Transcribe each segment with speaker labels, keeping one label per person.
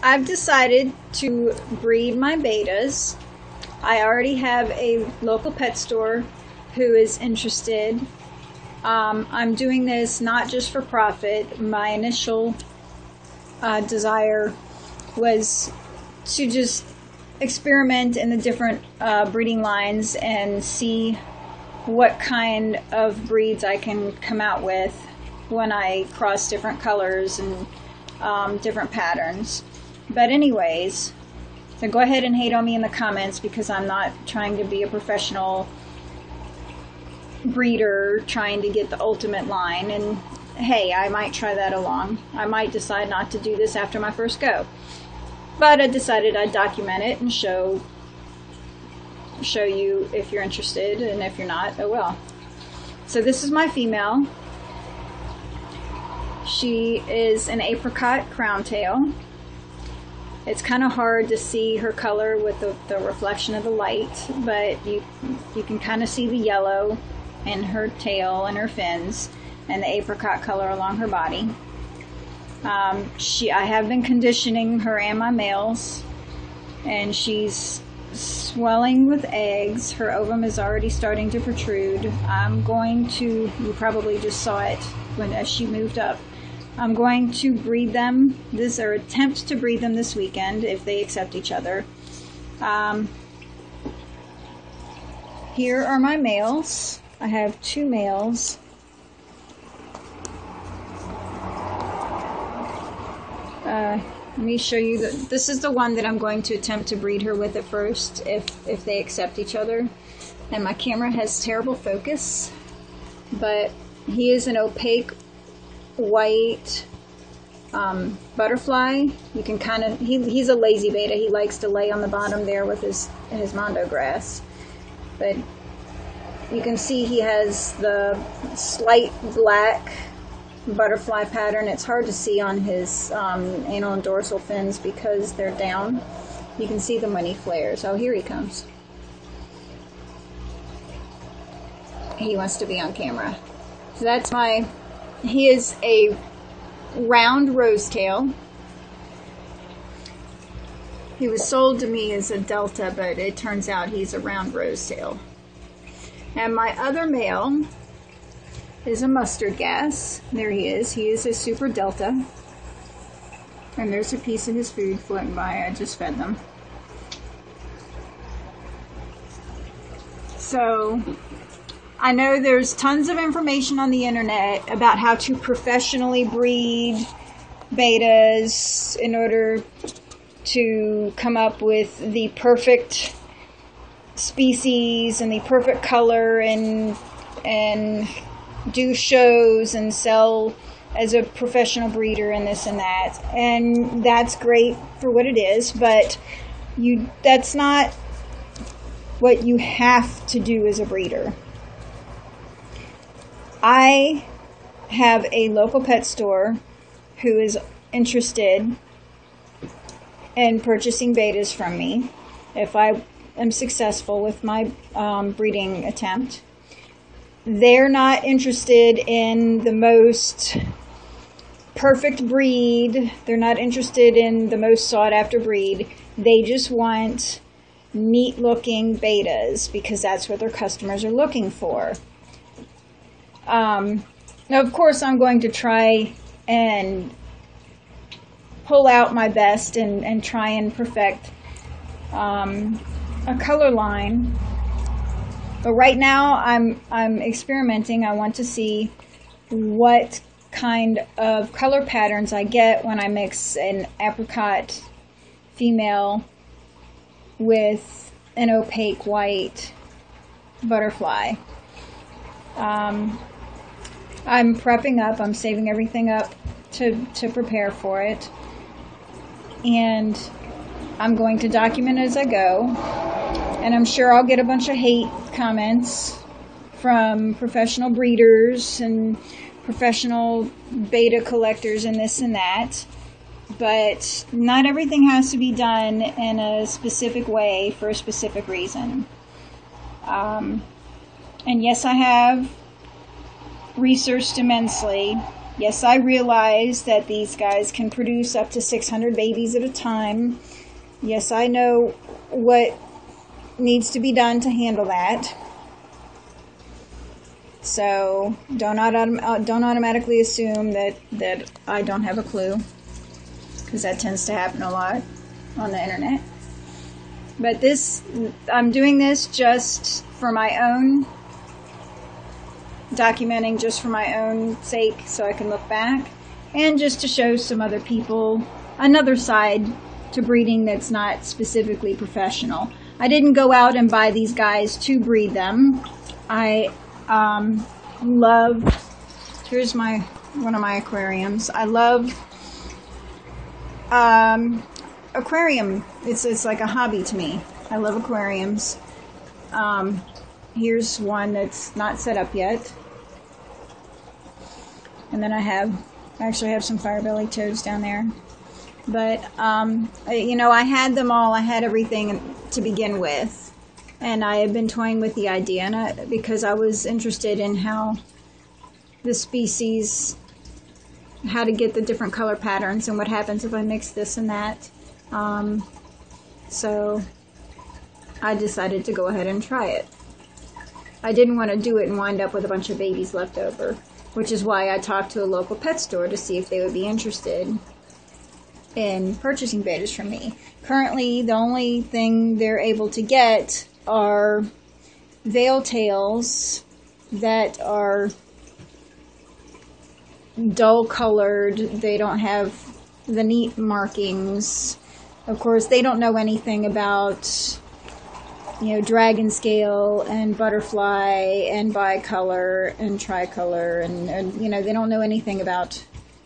Speaker 1: I've decided to breed my bettas. I already have a local pet store who is interested. I'm doing this not just for profit. My initial desire was to just experiment in the different breeding lines and see what kind of breeds I can come out with when I cross different colors and different patterns. But anyways, so go ahead and hate on me in the comments, because I'm not trying to be a professional breeder trying to get the ultimate line. And hey, I might try that along. I might decide not to do this after my first go. But I decided I'd document it and show you if you're interested, and if you're not, oh well. So this is my female. She is an apricot crown tail. It's kind of hard to see her color with the reflection of the light, but you can kind of see the yellow in her tail and her fins, and the apricot color along her body. I have been conditioning her and my males, and she's swelling with eggs. Her ovum is already starting to protrude. You probably just saw it as she moved up. I'm going to breed them, or attempt to breed them this weekend if they accept each other. Here are my males. I have 2 males. Let me show you this is the one that I'm going to attempt to breed her with at first, if they accept each other. And my camera has terrible focus, but he is an opaque white butterfly. You can kind of, he's a lazy betta. He likes to lay on the bottom there with his mondo grass. But you can see he has the slight black butterfly pattern. It's hard to see on his anal and dorsal fins because they're down. You can see them when he flares. Oh, here he comes. He wants to be on camera. So that's he is a round rosetail. He was sold to me as a delta, but it turns out he's a round rosetail. And my other male is a mustard gas. There he is. He is a super delta. And there's a piece of his food floating by. I just fed them. So I know there's tons of information on the internet about how to professionally breed bettas in order to come up with the perfect species and the perfect color, and do shows and sell as a professional breeder and this and that. And that's great for what it is, but that's not what you have to do as a breeder. I have a local pet store who is interested in purchasing bettas from me if I am successful with my breeding attempt. They're not interested in the most perfect breed. They're not interested in the most sought after breed. They just want neat looking bettas because that's what their customers are looking for. Now, of course, I'm going to try and pull out my best and try and perfect a color line. But right now, I'm experimenting. I want to see what kind of color patterns I get when I mix an apricot female with an opaque white butterfly. I'm prepping up. I'm saving everything up to prepare for it. And I'm going to document as I go. And I'm sure I'll get a bunch of hate comments from professional breeders and professional betta collectors and this and that. But not everything has to be done in a specific way for a specific reason. And yes, I have researched immensely Yes, I realize that these guys can produce up to 600 babies at a time. Yes, I know what needs to be done to handle that. So don't automatically assume that I don't have a clue, because that tends to happen a lot on the internet. But I'm doing this just for my own, documenting just for my own sake, so I can look back, and just to show some other people another side to breeding that's not specifically professional. I didn't go out and buy these guys to breed them. I love, here's one of my aquariums. I love aquarium. It's like a hobby to me. I love aquariums. Here's one that's not set up yet. And then I actually have some fire-bellied toads down there. But, I had them all. I had everything to begin with. And I have been toying with the idea, because I was interested in how the species, how to get the different color patterns and what happens if I mix this and that. So I decided to go ahead and try it. I didn't want to do it and wind up with a bunch of babies left over, which is why I talked to a local pet store to see if they would be interested in purchasing bettas from me. Currently, the only thing they're able to get are veil tails that are dull colored. They don't have the neat markings. Of course, they don't know anything about, dragon scale and butterfly and bicolor and tricolor, and they don't know anything about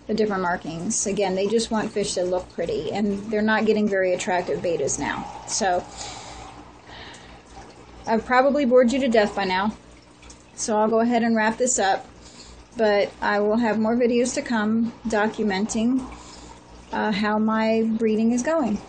Speaker 1: the different markings. Again, they just want fish that look pretty, and they're not getting very attractive bettas now. So I've probably bored you to death by now, so I'll go ahead and wrap this up, but I will have more videos to come documenting how my breeding is going.